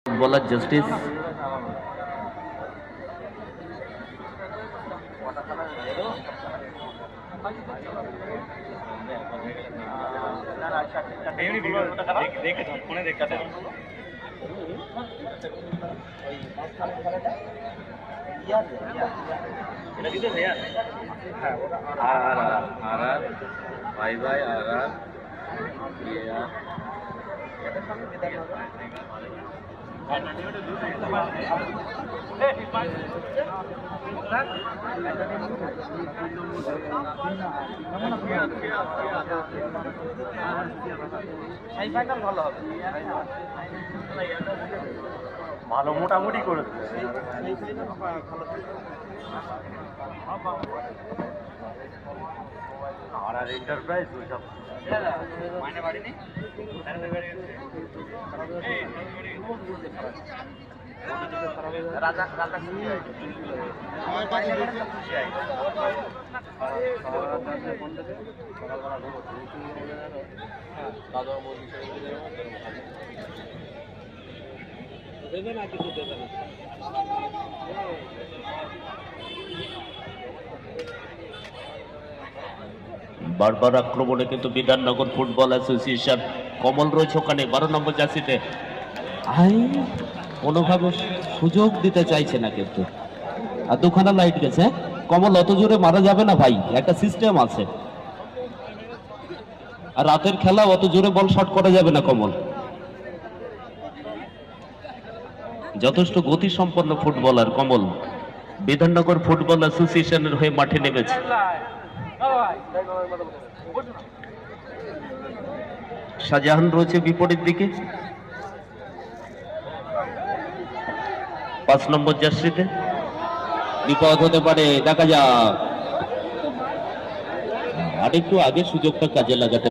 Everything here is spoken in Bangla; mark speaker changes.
Speaker 1: ফুটবলার জাস্টিস ভাই ভাই ভালো মোটামুটি করে আর এন্টারপ্রাইজ ওইসব মাইনে বাড়িনি রাজা রাজা দেবে না কিছু দেবে না বারবার আক্রমণে কিন্তু বিধাননগর ফুটবল অ্যাসোসিয়েশন কমল রয়েছে ওখানে 12 নম্বর জার্সিতে কোনোভাবে সুযোগ দিতে চাইছে না কিন্তু আর দুখানা লাইট গেছে কমল অত জোরে মারা যাবে না ভাই একটা সিস্টেম আছে আর রাতের খেলা অত জোরে বল শট করা যাবে না কমল যথেষ্ট গতি সম্পন্ন ফুটবলার কমল বিধাননগর ফুটবল অ্যাসোসিয়েশনের হয়ে মাঠে নেমেছে শাহজাহান রয়েছে বিপরীত দিকে 5 নম্বর জার্সিতে বিপদ হতে পারে দেখা যাক আর একটু আগে সুযোগটা কাজে লাগাতে